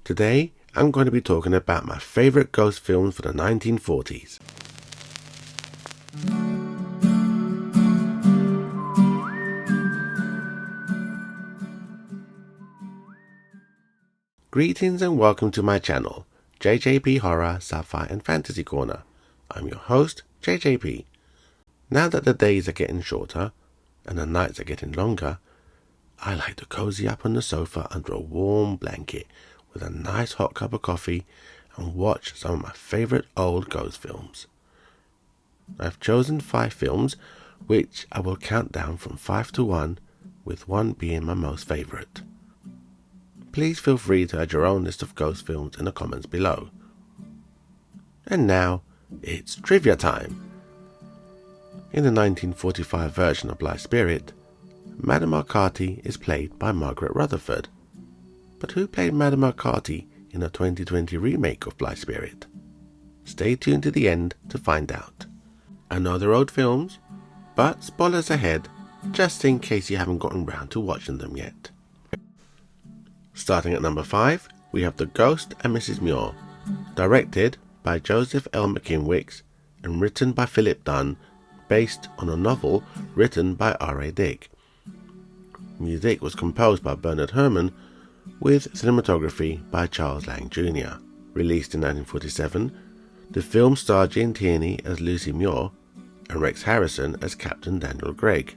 Today, I'm going to be talking about my favourite ghost films for the 1940s. Greetings and welcome to my channel, JJP Horror, Sci-Fi and Fantasy Corner. I'm your host, JJP. Now that the days are getting shorter and the nights are getting longer, I like to cozy up on the sofa under a warm blanket with a nice hot cup of coffee and watch some of my favourite old ghost films. I've chosen 5 films which I will count down from 5 to 1, with 1 being my most favourite. Please feel free to add your own list of ghost films in the comments below. And now, it's trivia time! In the 1945 version of Blithe Spirit, Madame Arcati is played by Margaret Rutherford. But who played Madame Arcati in the 2020 remake of Blithe Spirit? Stay tuned to the end to find out. I know they're old films, but spoilers ahead, just in case you haven't gotten round to watching them yet. Starting at number 5, we have The Ghost and Mrs Muir, directed by Joseph L. McKinwicks and written by Philip Dunn, based on a novel written by R.A. Dick. Music was composed by Bernard Herrmann, with cinematography by Charles Lang Jr. Released in 1947, the film starred Jean Tierney as Lucy Muir and Rex Harrison as Captain Daniel Gregg.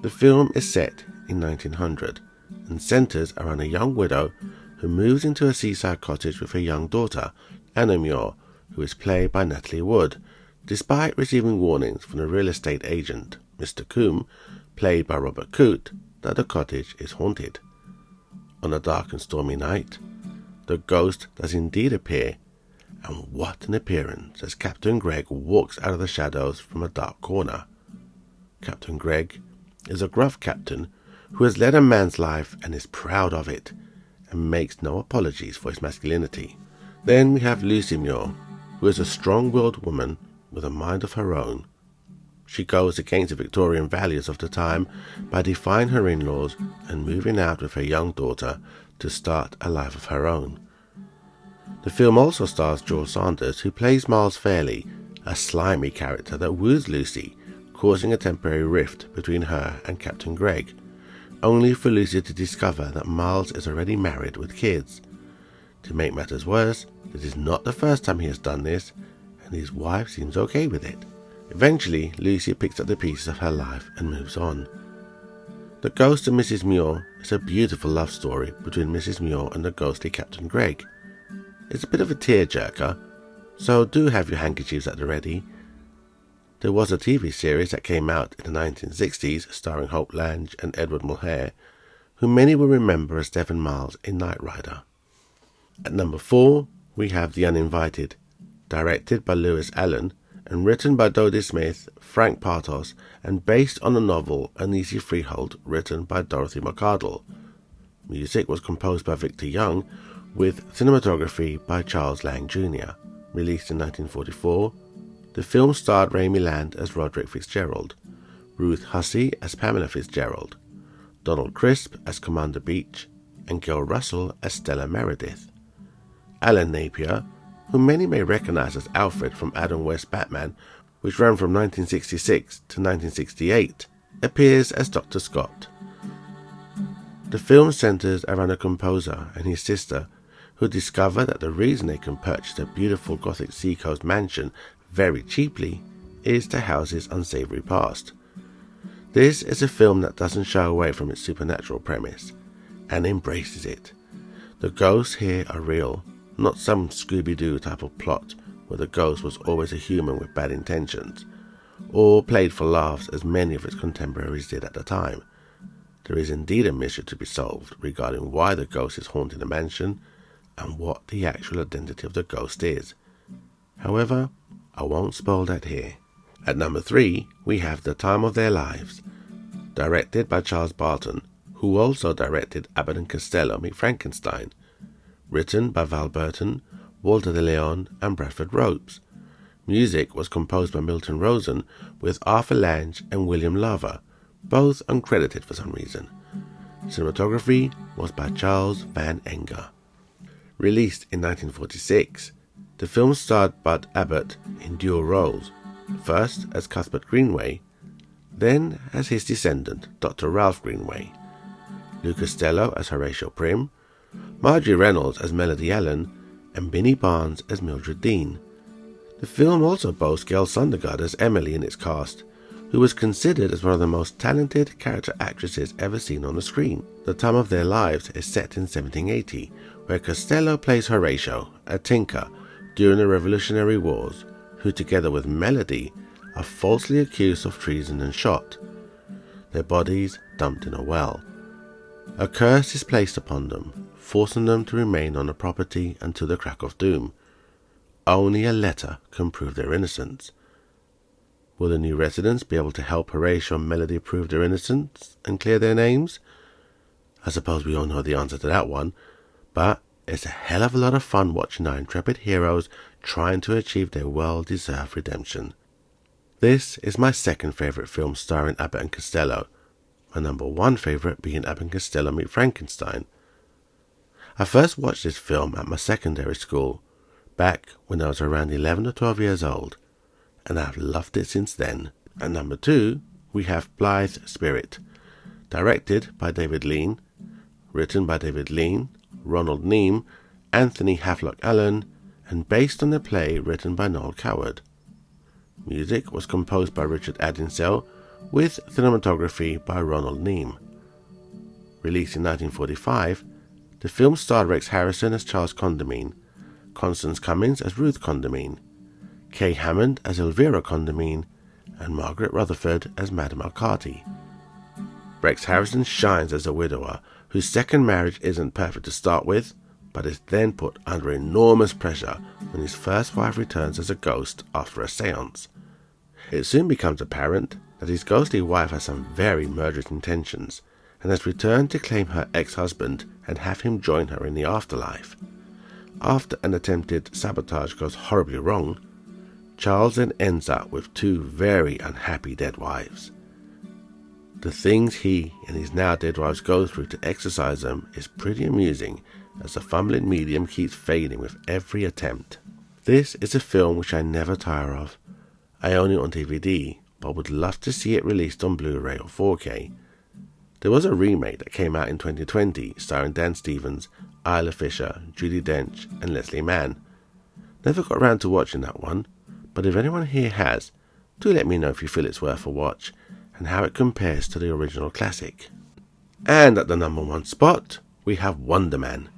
The film is set in 1900 and centres around a young widow who moves into a seaside cottage with her young daughter, Anna Muir, who is played by Natalie Wood, despite receiving warnings from the real estate agent, Mr. Coombe, played by Robert Coote, that the cottage is haunted. On a dark and stormy night, the ghost does indeed appear, and what an appearance as Captain Gregg walks out of the shadows from a dark corner. Captain Gregg is a gruff captain who has led a man's life and is proud of it, and makes no apologies for his masculinity. Then we have Lucy Muir, who is a strong-willed woman with a mind of her own. She goes against the Victorian values of the time by defying her in-laws and moving out with her young daughter to start a life of her own. The film also stars George Sanders, who plays Miles Fairley, a slimy character that woos Lucy, causing a temporary rift between her and Captain Gregg, only for Lucy to discover that Miles is already married with kids. To make matters worse, this is not the first time he has done this, and his wife seems okay with it. Eventually, Lucy picks up the pieces of her life and moves on. The Ghost and Mrs Muir is a beautiful love story between Mrs Muir and the ghostly Captain Gregg. It's a bit of a tearjerker, so do have your handkerchiefs at the ready. There was a TV series that came out in the 1960s starring Hope Lange and Edward Mulhare, who many will remember as Devon Miles in Knight Rider. At number 4, we have The Uninvited, directed by Lewis Allen and written by Dodie Smith, Frank Partos, and based on the novel Uneasy Freehold written by Dorothy McArdle. Music was composed by Victor Young, with cinematography by Charles Lang Jr. Released in 1944, the film starred Ray Milland as Roderick Fitzgerald, Ruth Hussey as Pamela Fitzgerald, Donald Crisp as Commander Beach, and Gil Russell as Stella Meredith. Alan Napier, whom many may recognize as Alfred from Adam West's Batman, which ran from 1966 to 1968, appears as Dr. Scott. The film centers around a composer and his sister, who discover that the reason they can purchase a beautiful Gothic seacoast mansion very cheaply is to house his unsavory past. This is a film that doesn't shy away from its supernatural premise, and embraces it. The ghosts here are real, not some Scooby-Doo type of plot where the ghost was always a human with bad intentions, or played for laughs as many of its contemporaries did at the time. There is indeed a mystery to be solved regarding why the ghost is haunting the mansion and what the actual identity of the ghost is. However, I won't spoil that here. At number 3, we have The Time of Their Lives, directed by Charles Barton, who also directed Abbott and Costello Meet Frankenstein, written by Val Burton, Walter de Leon and Bradford Ropes. Music was composed by Milton Rosen, with Arthur Lange and William Lover, both uncredited for some reason. Cinematography was by Charles Van Enger. Released in 1946, the film starred Bud Abbott in dual roles, first as Cuthbert Greenway, then as his descendant, Dr. Ralph Greenway, Lou Costello as Horatio Prim, Marjorie Reynolds as Melody Allen, and Binnie Barnes as Mildred Dean. The film also boasts Gail Sondergaard as Emily in its cast, who was considered as one of the most talented character actresses ever seen on the screen. The time of their lives is set in 1780, where Costello plays Horatio, a tinker, during the Revolutionary Wars, who together with Melody are falsely accused of treason and shot, their bodies dumped in a well. A curse is placed upon them, forcing them to remain on the property until the crack of doom. Only a letter can prove their innocence. Will the new residents be able to help Horatio and Melody prove their innocence and clear their names? I suppose we all know the answer to that one, but it's a hell of a lot of fun watching our intrepid heroes trying to achieve their well-deserved redemption. This is my second favourite film starring Abbott and Costello, my number one favourite being Abbott and Costello Meet Frankenstein. I first watched this film at my secondary school, back when I was around 11 or 12 years old, and I've loved it since then. At number 2, we have Blithe Spirit, directed by David Lean, written by David Lean, Ronald Neame, Anthony Havelock Allen, and based on a play written by Noel Coward. Music was composed by Richard Addinsell, with cinematography by Ronald Neame. Released in 1945, the film starred Rex Harrison as Charles Condamine, Constance Cummins as Ruth Condamine, Kay Hammond as Elvira Condamine, and Margaret Rutherford as Madame Alcati. Rex Harrison shines as a widower whose second marriage isn't perfect to start with, but is then put under enormous pressure when his first wife returns as a ghost after a seance. It soon becomes apparent that his ghostly wife has some very murderous intentions and has returned to claim her ex-husband and have him join her in the afterlife. After an attempted sabotage goes horribly wrong, Charles then ends up with 2 very unhappy dead wives. The things he and his now dead wives go through to exorcise them is pretty amusing, as the fumbling medium keeps failing with every attempt. This is a film which I never tire of. I own it on DVD, but would love to see it released on Blu-ray or 4K. There was a remake that came out in 2020 starring Dan Stevens, Isla Fisher, Judi Dench and Leslie Mann. Never got around to watching that one, but if anyone here has, do let me know if you feel it's worth a watch and how it compares to the original classic. And at the number 1 spot, we have Wonder Man,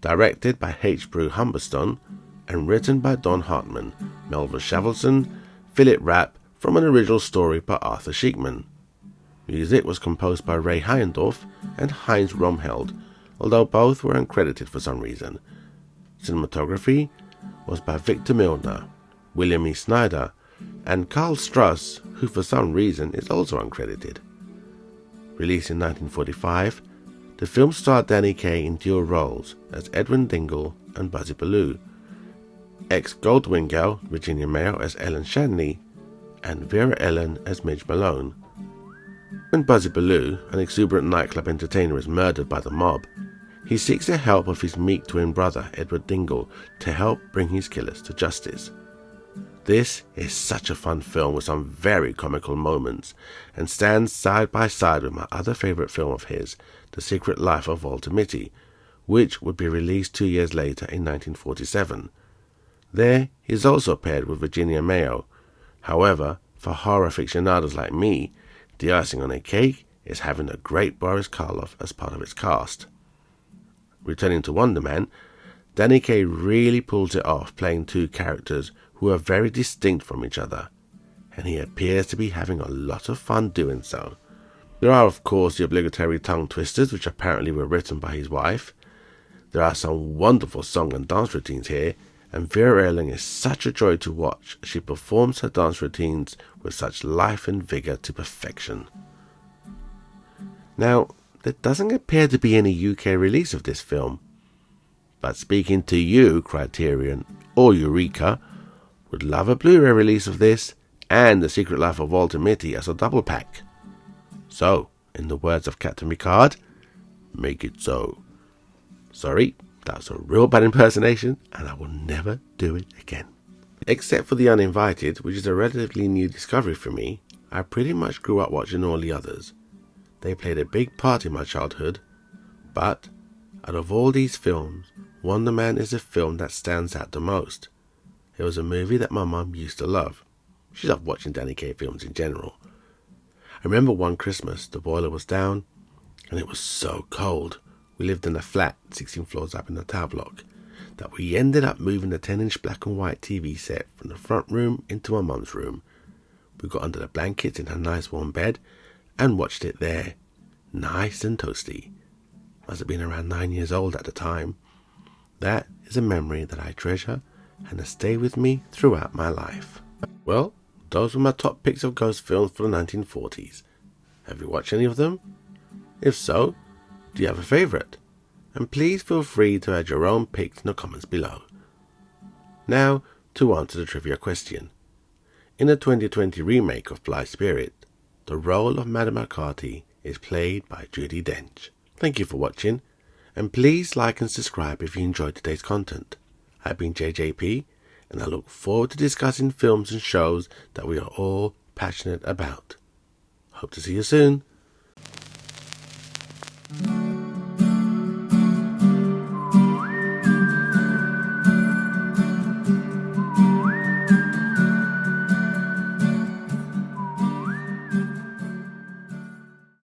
directed by H. Brew Humberstone and written by Don Hartman, Melvin Shavelson, Philip Rapp, from an original story by Arthur Sheikman. Music was composed by Ray Heyendorf and Heinz Romheld, although both were uncredited for some reason. Cinematography was by Victor Milner, William E. Snyder, and Carl Struss, who for some reason is also uncredited. Released in 1945, the film starred Danny Kaye in dual roles as Edwin Dingle and Buzzy Ballou, ex-Goldwyn girl Virginia Mayo as Ellen Shanley, and Vera Ellen as Midge Malone. When Buzzy Ballou, an exuberant nightclub entertainer, is murdered by the mob, he seeks the help of his meek twin brother Edward Dingle to help bring his killers to justice. This is such a fun film with some very comical moments, and stands side by side with my other favourite film of his, The Secret Life of Walter Mitty, which would be released 2 years later in 1947. There he is also paired with Virginia Mayo. However, for horror aficionados like me, the icing on a cake is having the great Boris Karloff as part of its cast. Returning to Wonder Man, Danny Kaye really pulls it off playing 2 characters who are very distinct from each other, and he appears to be having a lot of fun doing so. There are of course the obligatory tongue twisters, which apparently were written by his wife. There are some wonderful song and dance routines here, and Vera Ellen is such a joy to watch as she performs her dance routines with such life and vigour to perfection. Now, there doesn't appear to be any UK release of this film, but speaking to you, Criterion, or Eureka, would love a Blu-ray release of this and The Secret Life of Walter Mitty as a double pack. So, in the words of Captain Picard, make it so. Sorry, That was a real bad impersonation, and I will never do it again. Except for The Uninvited, which is a relatively new discovery for me, I pretty much grew up watching all the others. They played a big part in my childhood, but out of all these films, Wonder Man is the film that stands out the most. It was a movie that my mum used to love. She loved watching Danny Kaye films in general. I remember one Christmas, the boiler was down, and it was so cold. We lived in a flat 16 floors up in the tower block, that we ended up moving the 10-inch black and white TV set from the front room into my mum's room. We got under the blankets in her nice warm bed and watched it there, nice and toasty. Must have been around 9 years old at the time. That is a memory that I treasure and has stayed with me throughout my life. Well, those were my top picks of ghost films for the 1940s. Have you watched any of them? If so, do you have a favourite? And please feel free to add your own picks in the comments below. Now, to answer the trivia question. In the 2020 remake of Blithe Spirit, the role of Madame McCarthy is played by Judi Dench. Thank you for watching, and please like and subscribe if you enjoyed today's content. I've been JJP, and I look forward to discussing films and shows that we are all passionate about. Hope to see you soon.